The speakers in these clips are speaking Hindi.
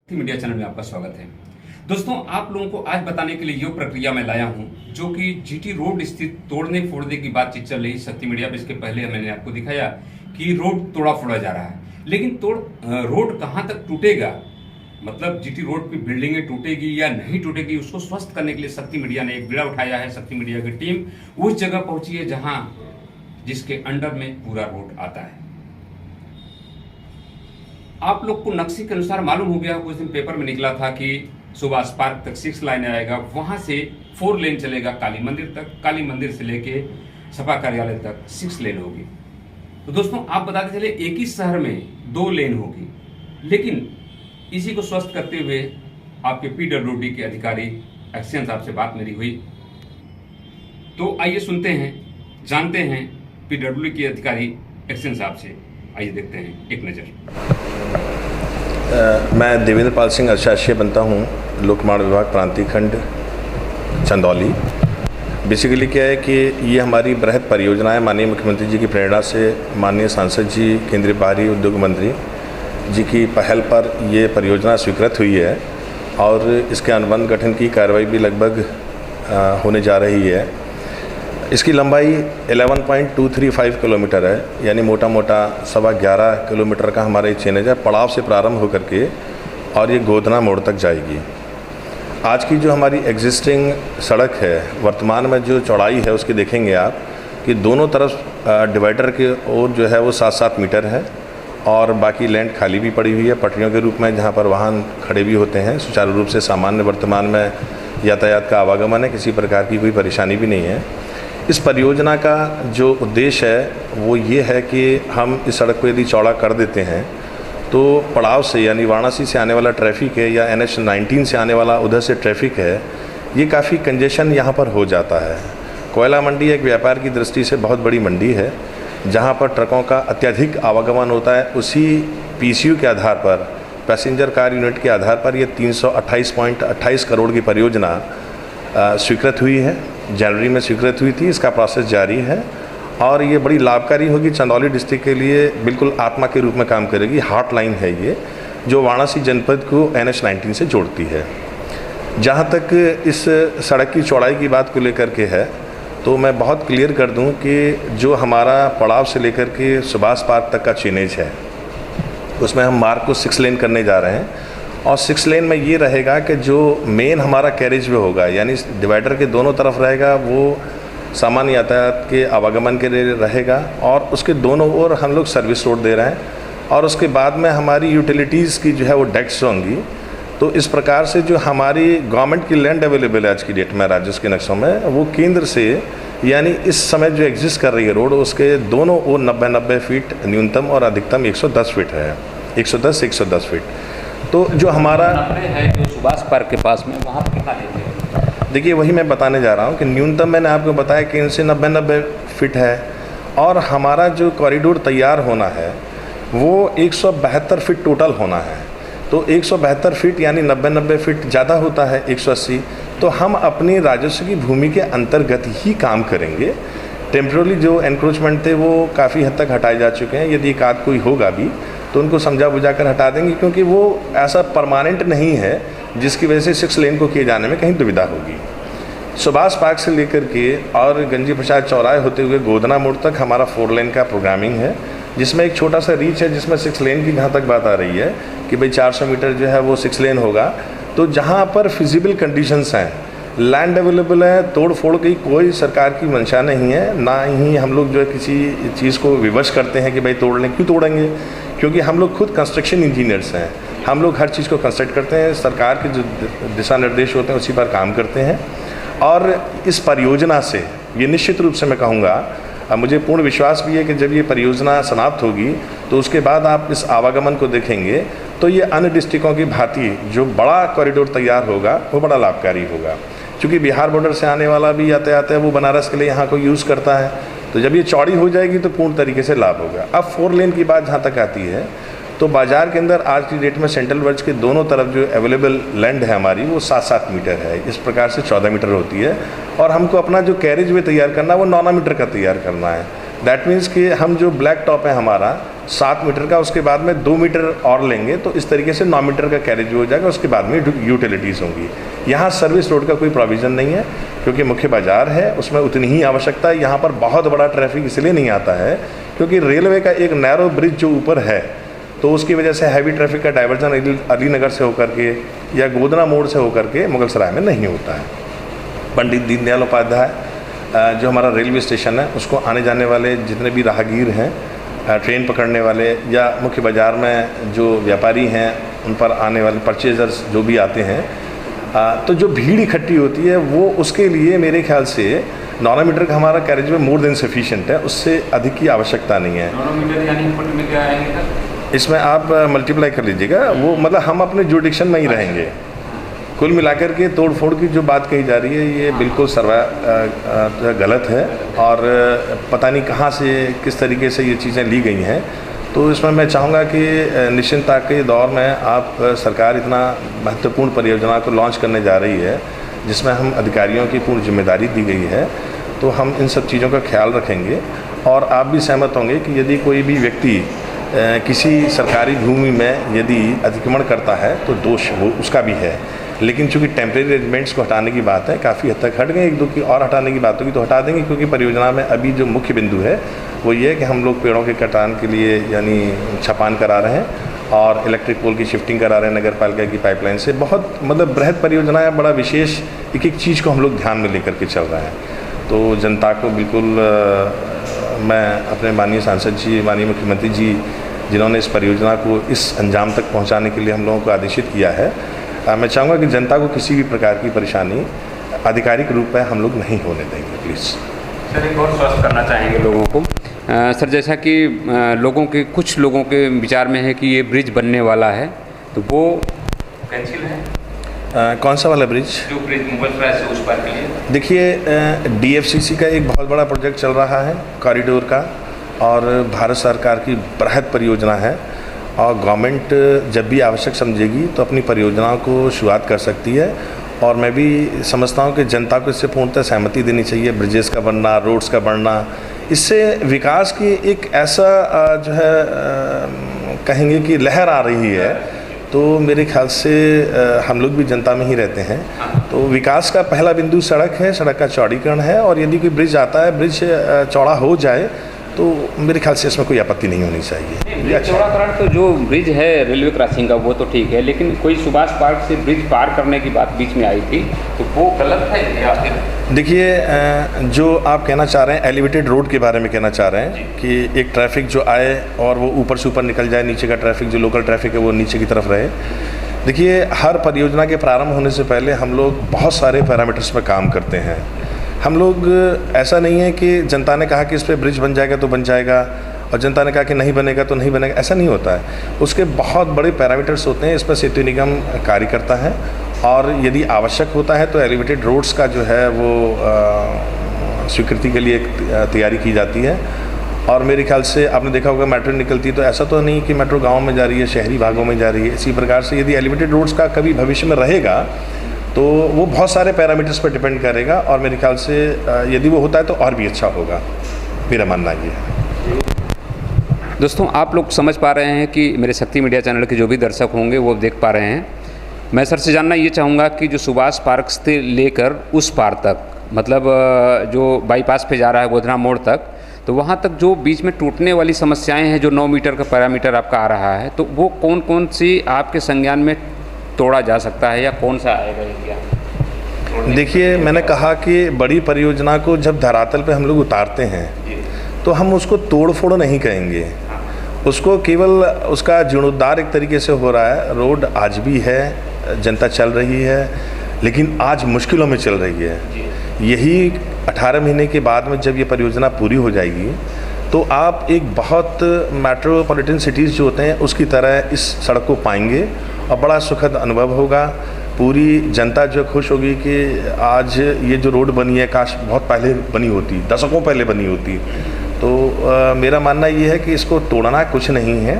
मीडिया चैनल में आपका स्वागत है। दोस्तों, आप लोगों को आज बताने के लिए ये प्रक्रिया मैं लाया हूं जो कि जीटी रोड स्थित तोड़ने फोड़ने की बातचीत चल रही शक्ति मीडिया पे। इसके पहले मैंने आपको दिखाया कि रोड तोड़ा फोड़ा जा रहा है, लेकिन रोड कहां तक टूटेगा, मतलब जीटी रोड की बिल्डिंगें टूटेगी या नहीं टूटेगी, उसको स्वस्थ करने के लिए शक्ति मीडिया ने एक बीड़ा उठाया है। शक्ति मीडिया की टीम उस जगह पहुंची है जहां जिसके अंडर में पूरा रोड आता है। आप लोग को नक्शे के अनुसार मालूम हो गया, कुछ दिन पेपर में निकला था कि सुभाष पार्क तक 6 लाइन आएगा, वहां से 4 लेन चलेगा काली मंदिर तक, काली मंदिर से लेके सपा कार्यालय तक 6 लेन होगी। तो दोस्तों, आप बताते चले एक ही शहर में 2 लेन होगी, लेकिन इसी को स्वस्थ करते हुए आपके पीडब्ल्यूडी के अधिकारी एक्शन साहब से बात मेरी हुई। तो आइए सुनते हैं, जानते हैं पीडब्ल्यूडी के अधिकारी एक्शन साहब से। आइए देखते हैं एक नज़र। मैं देवेंद्र पाल सिंह अधिशासी बनता हूँ, लोक निर्माण विभाग प्रांतीय खंड चंदौली। बेसिकली क्या है कि ये हमारी बृहद परियोजना है। माननीय मुख्यमंत्री जी की प्रेरणा से माननीय सांसद जी, केंद्रीय बाहरी उद्योग मंत्री जी की पहल पर ये परियोजना स्वीकृत हुई है और इसके अनुबंध गठन की कार्रवाई भी लगभग होने जा रही है। इसकी लंबाई 11.235 किलोमीटर है, यानी मोटा मोटा 11.25 किलोमीटर का हमारा ये चेनेज है। पड़ाव से प्रारंभ होकर के और ये गोधना मोड़ तक जाएगी। आज की जो हमारी एग्जिस्टिंग सड़क है, वर्तमान में जो चौड़ाई है उसकी देखेंगे आप कि दोनों तरफ डिवाइडर के ओर जो है वो 7-7 मीटर है और बाकी लैंड खाली भी पड़ी हुई है पटरियों के रूप में, जहाँ पर वाहन खड़े भी होते हैं। सुचारू रूप से सामान्य वर्तमान में यातायात का आवागमन है, किसी प्रकार की कोई परेशानी भी नहीं है। इस परियोजना का जो उद्देश्य है वो ये है कि हम इस सड़क को यदि चौड़ा कर देते हैं तो पड़ाव से, यानी वाराणसी से आने वाला ट्रैफिक है या NH-19 से आने वाला उधर से ट्रैफिक है, ये काफ़ी कंजेशन यहाँ पर हो जाता है। कोयला मंडी एक व्यापार की दृष्टि से बहुत बड़ी मंडी है, जहाँ पर ट्रकों का अत्यधिक आवागमन होता है। उसी PCU के आधार पर, पैसेंजर कार यूनिट के आधार पर, ये 328.28 करोड़ की परियोजना स्वीकृत हुई है। जनवरी में स्वीकृत हुई थी, इसका प्रोसेस जारी है और ये बड़ी लाभकारी होगी। चंदौली डिस्ट्रिक्ट के लिए बिल्कुल आत्मा के रूप में काम करेगी। हार्ट लाइन है ये, जो वाराणसी जनपद को NH-19 से जोड़ती है। जहाँ तक इस सड़क की चौड़ाई की बात को लेकर के है, तो मैं बहुत क्लियर कर दूं कि जो हमारा पड़ाव से लेकर के सुभाष पार्क तक का चेनेज है, उसमें हम मार्ग को 6 लेन करने जा रहे हैं। और 6 लेन में ये रहेगा कि जो मेन हमारा कैरेज वे होगा, यानी डिवाइडर के दोनों तरफ रहेगा, वो सामान्य यातायात के आवागमन के लिए रहेगा और उसके दोनों ओर हम लोग सर्विस रोड दे रहे हैं। और उसके बाद में हमारी यूटिलिटीज़ की जो है वो डेक्स होंगी। तो इस प्रकार से जो हमारी गवर्नमेंट की लैंड अवेलेबल है आज की डेट में राजस्व के नक्शों में, वो केंद्र से, यानी इस समय जो एग्जिस्ट कर रही है रोड, उसके दोनों ओर 90-90 फीट न्यूनतम और अधिकतम 110 फीट है, 110 फीट। तो जो हमारा है जो सुभाष पार्क के पास में, वहाँ पर कितना लेते हैं? देखिए, वही मैं बताने जा रहा हूँ कि न्यूनतम मैंने आपको बताया कि इनसे 90-90 फीट है और हमारा जो कॉरिडोर तैयार होना है वो 172 फीट टोटल होना है। तो 172 फीट यानी 90-90 फीट ज़्यादा होता है 180। तो हम अपनी राजस्व की भूमि के अंतर्गत ही काम करेंगे। टेम्पररी जो एनक्रोचमेंट थे वो काफ़ी हद तक हटाए जा चुके हैं। यदि एक आध कोई होगा भी तो उनको समझा बुझा कर हटा देंगे, क्योंकि वो ऐसा परमानेंट नहीं है जिसकी वजह से 6 लेन को किए जाने में कहीं दुविधा होगी। सुभाष पार्क से लेकर के और गंजी प्रसाद चौराहे होते हुए गोधना मोड़ तक हमारा 4 लेन का प्रोग्रामिंग है, जिसमें एक छोटा सा रीच है, जिसमें 6 लेन की जहाँ तक बात आ रही है कि भाई 400 मीटर जो है वो 6 लेन होगा। तो जहाँ पर फिजिबल कंडीशंस हैं, लैंड अवेलेबल है, तोड़ फोड़ की कोई सरकार की मंशा नहीं है, ना ही हम लोग जो है किसी चीज़ को विवश करते हैं कि भाई तोड़ लें। क्यों तोड़ेंगे? क्योंकि हम लोग खुद कंस्ट्रक्शन इंजीनियर्स हैं, हम लोग हर चीज़ को कंस्ट्रक्ट करते हैं, सरकार के जो दिशा निर्देश होते हैं उसी पर काम करते हैं। और इस परियोजना से ये निश्चित रूप से मैं कहूँगा, मुझे पूर्ण विश्वास भी है कि जब ये परियोजना समाप्त होगी तो उसके बाद आप इस आवागमन को देखेंगे तो ये अन्य डिस्ट्रिक्टों की भांति जो बड़ा कॉरिडोर तैयार होगा वो बड़ा लाभकारी होगा। क्योंकि बिहार बॉर्डर से आने वाला भी यातायात है वो बनारस के लिए यहाँ को यूज़ करता है, तो जब ये चौड़ी हो जाएगी तो पूर्ण तरीके से लाभ होगा। अब 4 लेन की बात जहाँ तक आती है, तो बाज़ार के अंदर आज की डेट में सेंट्रल वर्ज के दोनों तरफ जो अवेलेबल लैंड है हमारी वो 7-7 मीटर है। इस प्रकार से 14 मीटर होती है और हमको अपना जो कैरेज वे तैयार करना है वो 9 मीटर का तैयार करना है। दैट मीन्स कि हम जो ब्लैक टॉप है हमारा 7 मीटर का, उसके बाद में 2 मीटर और लेंगे तो इस तरीके से 9 मीटर का कैरेज हो जाएगा। उसके बाद में यूटिलिटीज़ होंगी। यहाँ सर्विस रोड का कोई प्रोविज़न नहीं है क्योंकि मुख्य बाज़ार है, उसमें उतनी ही आवश्यकता है। यहाँ पर बहुत बड़ा ट्रैफिक इसलिए नहीं आता है क्योंकि रेलवे का एक नैरो ब्रिज जो ऊपर है तो उसकी वजह से हैवी ट्रैफिक का डाइवर्जन अलीनगर से होकर के या गोदना मोड़ से होकर के मुगलसराय में नहीं होता है। पंडित दीनदयाल उपाध्याय जो हमारा रेलवे स्टेशन है उसको आने जाने वाले जितने भी राहगीर हैं, ट्रेन पकड़ने वाले या मुख्य बाज़ार में जो व्यापारी हैं उन पर आने वाले परचेजर्स जो भी आते हैं, तो जो भीड़ इकट्ठी होती है वो उसके लिए मेरे ख्याल से 9 मीटर का हमारा कैरेज में मोर देन सफिशिएंट है, उससे अधिक की आवश्यकता नहीं है। 9 मीटर यानी फुट में क्या आएंगे सर? इसमें आप मल्टीप्लाई कर लीजिएगा, वो मतलब हम अपने जुडिक्शन में ही रहेंगे। कुल मिलाकर के तोड़ फोड़ की जो बात कही जा रही है ये बिल्कुल गलत है और पता नहीं कहाँ से किस तरीके से ये चीज़ें ली गई हैं। तो इसमें मैं चाहूँगा कि निश्चिंतता के दौर में आप सरकार इतना महत्वपूर्ण परियोजना को लॉन्च करने जा रही है जिसमें हम अधिकारियों की पूर्ण जिम्मेदारी दी गई है, तो हम इन सब चीज़ों का ख्याल रखेंगे। और आप भी सहमत होंगे कि यदि कोई भी व्यक्ति किसी सरकारी भूमि में यदि अतिक्रमण करता है तो दोष वो उसका भी है, लेकिन चूंकि टेम्परेरी अरेंजमेंट्स को हटाने की बात है, काफ़ी हद तक हट गए, 1-2 की और हटाने की बात होगी तो हटा देंगे क्योंकि परियोजना में अभी जो मुख्य बिंदु है वो ये है कि हम लोग पेड़ों के कटान के लिए यानी छपान करा रहे हैं और इलेक्ट्रिक पोल की शिफ्टिंग करा रहे हैं नगर पालिका की पाइपलाइन से। बहुत मतलब बृहद परियोजना है, बड़ा विशेष एक चीज़ को हम लोग ध्यान में लेकर के चल रहे हैं। तो जनता को बिल्कुल मैं अपने माननीय सांसद जी, माननीय मुख्यमंत्री जी जिन्होंने इस परियोजना को इस अंजाम तक पहुँचाने के लिए हम लोगों को आदेशित किया है, मैं चाहूँगा कि जनता को किसी भी प्रकार की परेशानी आधिकारिक रूप में हम लोग नहीं होने देंगे प्लीज़। सर एक और स्वस्थ करना चाहेंगे लोगों को। सर जैसा कि कुछ लोगों के विचार में है कि ये ब्रिज बनने वाला है तो वो कैंसिल है। कौन सा वाला ब्रिज? जो ब्रिज मुगलसराय से उस पार के लिए। देखिए DFCC का एक बहुत बड़ा प्रोजेक्ट चल रहा है कॉरिडोर का और भारत सरकार की बृहद परियोजना है और गवर्नमेंट जब भी आवश्यक समझेगी तो अपनी परियोजनाओं को शुरुआत कर सकती है। और मैं भी समझता हूँ कि जनता को इससे पूर्णतः सहमति देनी चाहिए। ब्रिजेस का बनना, रोड्स का बनना, इससे विकास की एक ऐसा जो है कहेंगे कि लहर आ रही है। तो मेरे ख्याल से हम लोग भी जनता में ही रहते हैं, तो विकास का पहला बिंदु सड़क है, सड़क का चौड़ीकरण है और यदि कोई ब्रिज आता है, ब्रिज चौड़ा हो जाए तो मेरे ख्याल से इसमें कोई आपत्ति नहीं होनी चाहिए। चौड़ाकरण तो जो ब्रिज है रेलवे क्रॉसिंग का वो तो ठीक है, लेकिन कोई सुभाष पार्क से ब्रिज पार करने की बात बीच में आई थी तो वो गलत है या फिर? देखिए जो आप कहना चाह रहे हैं एलिवेटेड रोड के बारे में कहना चाह रहे हैं कि एक ट्रैफिक जो आए और वो ऊपर से ऊपर निकल जाए, नीचे का ट्रैफिक जो लोकल ट्रैफिक है वो नीचे की तरफ रहे। देखिए हर परियोजना के प्रारंभ होने से पहले हम लोग बहुत सारे पैरामीटर्स पर काम करते हैं। हम लोग ऐसा नहीं है कि जनता ने कहा कि इस पर ब्रिज बन जाएगा तो बन जाएगा और जनता ने कहा कि नहीं बनेगा तो नहीं बनेगा, ऐसा नहीं होता है। उसके बहुत बड़े पैरामीटर्स होते हैं, इस पर सेतु निगम कार्य करता है और यदि आवश्यक होता है तो एलिवेटेड रोड्स का जो है वो स्वीकृति के लिए तैयारी की जाती है। और मेरे ख्याल से आपने देखा होगा मेट्रो निकलती है तो ऐसा तो नहीं कि मेट्रो गाँव में जा रही है, शहरी भागों में जा रही है। इसी प्रकार से यदि एलिवेटेड रोड्स का कभी भविष्य में रहेगा तो वो बहुत सारे पैरामीटर्स पर डिपेंड करेगा और मेरे ख्याल से यदि वो होता है तो और भी अच्छा होगा, मेरा मानना ये है। दोस्तों आप लोग समझ पा रहे हैं कि मेरे शक्ति मीडिया चैनल के जो भी दर्शक होंगे वो देख पा रहे हैं। मैं सर से जानना ये चाहूँगा कि जो सुभाष पार्क से लेकर उस पार तक, मतलब जो बाईपास पे जा रहा है गोधना मोड़ तक, तो वहाँ तक जो बीच में टूटने वाली समस्याएं हैं, जो 9 मीटर का पैरामीटर आपका आ रहा है, तो वो कौन कौन सी आपके संज्ञान में तोड़ा जा सकता है या कौन सा आएगा एरिया? देखिए मैंने कहा कि बड़ी परियोजना को जब धरातल पे हम लोग उतारते हैं तो हम उसको तोड़ फोड़ नहीं कहेंगे, उसको केवल उसका जीर्णोद्धार एक तरीके से हो रहा है। रोड आज भी है, जनता चल रही है, लेकिन आज मुश्किलों में चल रही है। यही 18 महीने के बाद में जब ये परियोजना पूरी हो जाएगी तो आप एक बहुत मेट्रोपॉलिटन सिटीज़ जो होते हैं उसकी तरह इस सड़क को पाएंगे और बड़ा सुखद अनुभव होगा। पूरी जनता जो खुश होगी कि आज ये जो रोड बनी है काश बहुत पहले बनी होती, दशकों पहले बनी होती। तो मेरा मानना ये है कि इसको तोड़ना कुछ नहीं है,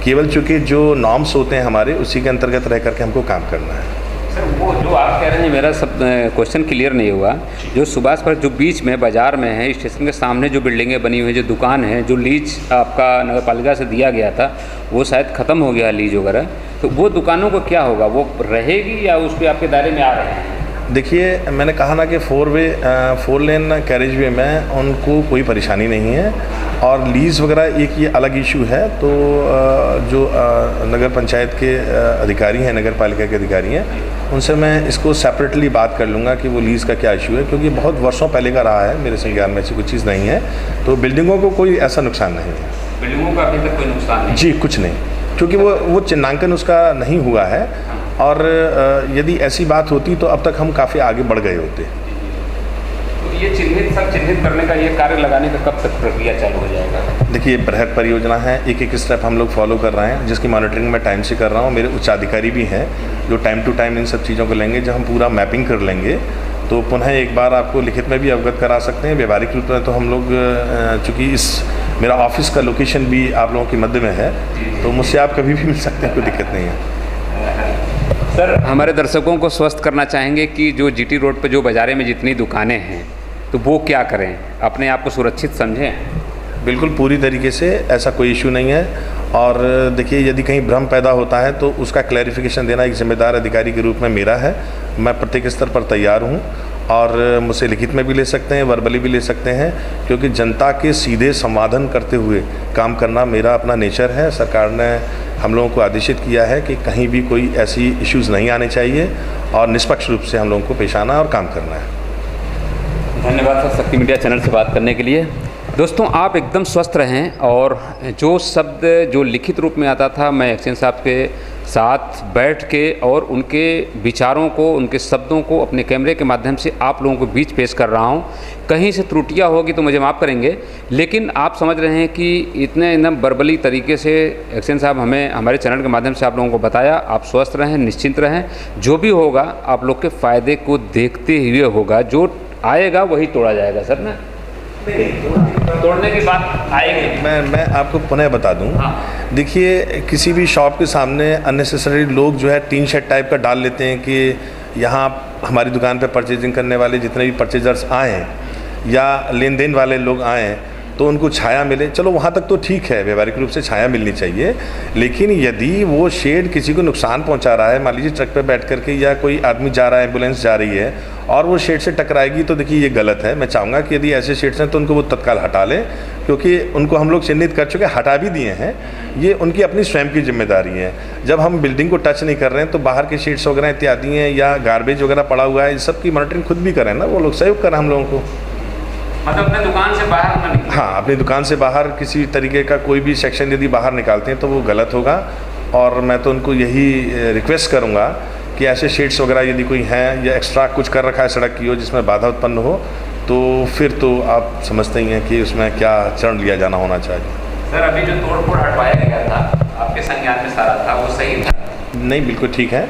केवल चूँकि जो नॉर्म्स होते हैं हमारे उसी के अंतर्गत रह करके हमको काम करना है। सर वो जो आप कह रहे हैं, मेरा सब क्वेश्चन क्लियर नहीं हुआ। जो सुभाष पार्क जो बीच में बाजार में है, स्टेशन के सामने जो बिल्डिंगें बनी हुई है, जो दुकान है, जो लीज आपका नगर पालिका से दिया गया था, वो शायद ख़त्म हो गया लीज वगैरह, तो वो दुकानों को क्या होगा? वो रहेगी या उस पर आपके दायरे में आ रहे हैं? देखिए, मैंने कहा ना कि 4 लेन कैरेज वे में उनको कोई परेशानी नहीं है, और लीज़ वगैरह एक ये अलग इशू है। तो जो नगर पंचायत के अधिकारी हैं, नगर पालिका के अधिकारी हैं, उनसे मैं इसको सेपरेटली बात कर लूँगा कि वो लीज़ का क्या इशू है, क्योंकि बहुत वर्षों पहले का रहा है, मेरे संज्ञान में ऐसी कोई चीज़ नहीं है। तो बिल्डिंगों को कोई ऐसा नुकसान नहीं है। बिल्डिंगों का अभी तक कोई नुकसान नहीं? जी, कुछ नहीं, क्योंकि वो चिन्हांकन उसका नहीं हुआ है, और यदि ऐसी बात होती तो अब तक हम काफ़ी आगे बढ़ गए होते। तो ये चिन्हित करने का ये कार्य लगाने का कब तक प्रक्रिया चालू हो जाएगा? देखिए, बृहद परियोजना है, एक स्टेप हम लोग फॉलो कर रहे हैं, जिसकी मॉनिटरिंग मैं टाइम से कर रहा हूँ। मेरे उच्चाधिकारी भी हैं जो टाइम टू टाइम इन सब चीज़ों को लेंगे। जब हम पूरा मैपिंग कर लेंगे तो पुनः एक बार आपको लिखित में भी अवगत करा सकते हैं। व्यवहारिक रूप में तो हम लोग चूँकि मेरा ऑफिस का लोकेशन भी आप लोगों के मध्य में है, तो मुझसे आप कभी भी मिल सकते हैं, कोई दिक्कत नहीं है। सर, हमारे दर्शकों को स्वस्थ करना चाहेंगे कि जो जीटी रोड पर जो बाज़ारे में जितनी दुकानें हैं, तो वो क्या करें? अपने आप को सुरक्षित समझें? बिल्कुल पूरी तरीके से ऐसा कोई इशू नहीं है। और देखिए, यदि कहीं भ्रम पैदा होता है तो उसका क्लैरिफिकेशन देना एक जिम्मेदार अधिकारी के रूप में मेरा है। मैं प्रत्येक स्तर पर तैयार हूँ, और मुझसे लिखित में भी ले सकते हैं, वर्बली भी ले सकते हैं, क्योंकि जनता के सीधे संवादन करते हुए काम करना मेरा अपना नेचर है। सरकार ने हम लोगों को आदेशित किया है कि कहीं भी कोई ऐसी इश्यूज़ नहीं आने चाहिए, और निष्पक्ष रूप से हम लोगों को पेश आना और काम करना है। धन्यवाद सर, शक्ति मीडिया चैनल से बात करने के लिए। दोस्तों, आप एकदम स्वस्थ रहें, और जो शब्द जो लिखित रूप में आता था, मैं एक्शन साहब के साथ बैठ के और उनके विचारों को, उनके शब्दों को अपने कैमरे के माध्यम से आप लोगों को बीच पेश कर रहा हूं। कहीं से त्रुटियां होगी तो मुझे माफ़ करेंगे, लेकिन आप समझ रहे हैं कि इतने एकदम बर्बली तरीके से एक्शन साहब हमें हमारे चैनल के माध्यम से आप लोगों को बताया। आप स्वस्थ रहें, निश्चिंत रहें, जो भी होगा आप लोग के फ़ायदे को देखते हुए होगा। जो आएगा वही तोड़ा जाएगा सर ना? तोड़ने की बात आएगी। मैं आपको पुनः बता दूं। हाँ। देखिए, किसी भी शॉप के सामने अननेसेसरी लोग जो है टीन शेड टाइप का डाल लेते हैं कि यहाँ हमारी दुकान पे परचेजिंग करने वाले जितने भी परचेजर्स आएँ या लेन देन वाले लोग आएँ तो उनको छाया मिले। चलो, वहाँ तक तो ठीक है, व्यवहारिक रूप से छाया मिलनी चाहिए, लेकिन यदि वो शेड किसी को नुकसान पहुँचा रहा है, मान लीजिए ट्रक पे बैठ करके या कोई आदमी जा रहा है, एम्बुलेंस जा रही है और वो शेड से टकराएगी, तो देखिए ये गलत है। मैं चाहूँगा कि यदि ऐसे शेड्स हैं तो उनको वो तत्काल हटा लें, क्योंकि उनको हम लोग चिन्हित कर चुके, हटा भी दिए हैं। ये उनकी अपनी स्वयं की जिम्मेदारी है। जब हम बिल्डिंग को टच नहीं कर रहे हैं तो बाहर के शेड्स वगैरह इत्यादि हैं या गार्बेज वगैरह पड़ा हुआ है, इस सब की मॉनिटरिंग खुद भी करें ना, वो लोग सहयोग करें हम लोगों को। मतलब अपने दुकान से बाहर ना निकलें। हाँ, अपनी दुकान से बाहर किसी तरीके का कोई भी सेक्शन यदि बाहर निकालते हैं तो वो गलत होगा। और मैं तो उनको यही रिक्वेस्ट करूँगा कि ऐसे शेड्स वगैरह यदि कोई हैं या एक्स्ट्रा कुछ कर रखा है सड़क की हो जिसमें बाधा उत्पन्न हो, तो फिर तो आप समझते ही हैं कि उसमें क्या चरण लिया जाना होना चाहिए। सर, अभी जो तोड़-फोड़ हटवाया गया था, आपके संज्ञान में सारा था, वो सही था? नहीं, बिल्कुल ठीक है,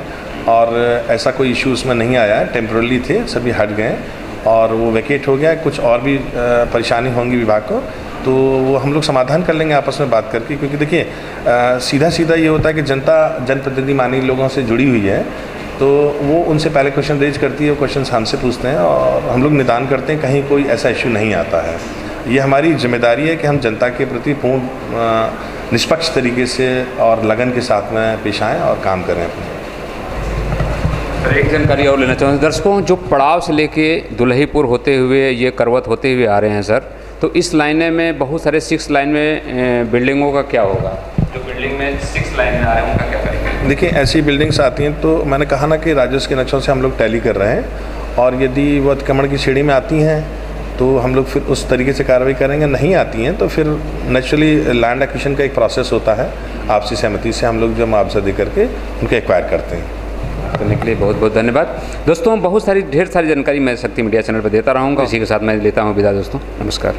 और ऐसा कोई इशू उसमें नहीं आया है। टेम्पररी थे, सभी हट गए और वो वैकेट हो गया। कुछ और भी परेशानी होंगी विभाग को, तो वो हम लोग समाधान कर लेंगे आपस में बात करके, क्योंकि देखिए सीधा सीधा ये होता है कि जनता जनप्रतिनिधि मानी लोगों से जुड़ी हुई है, तो वो उनसे पहले क्वेश्चन रेज करती है, वो क्वेश्चन हमसे पूछते हैं और हम लोग निदान करते हैं, कहीं कोई ऐसा इशू नहीं आता है। ये हमारी जिम्मेदारी है कि हम जनता के प्रति पूर्ण निष्पक्ष तरीके से और लगन के साथ में पेश आएँ और काम करें अपने। सर, एक जानकारी और लेना चाहूँगा दर्शकों, जो पड़ाव से लेके दुल्हीपुर होते हुए ये करवत होते हुए आ रहे हैं सर, तो इस लाइने में बहुत सारे 6 लाइन में बिल्डिंगों का क्या होगा? जो बिल्डिंग में 6 लाइन में आ रहे हैं उनका क्या करेंगे? देखिए, ऐसी बिल्डिंग्स आती हैं तो मैंने कहा ना कि राजस्व के नक्शों से हम लोग टैली कर रहे हैं, और यदि वो अतिक्रमण की श्रेणी में आती हैं तो हम लोग फिर उस तरीके से कार्रवाई करेंगे। नहीं आती हैं तो फिर नेचुरली लैंड एक्विजिशन का एक प्रोसेस होता है, आपसी सहमति से हम लोग जो मुआवजा दे करके उनको एक्वायर करते हैं। करने के लिए बहुत बहुत धन्यवाद। दोस्तों, बहुत सारी ढेर सारी जानकारी मैं शक्ति मीडिया चैनल पर देता रहूँगा। इसी के साथ मैं लेता हूँ विदा दोस्तों, नमस्कार।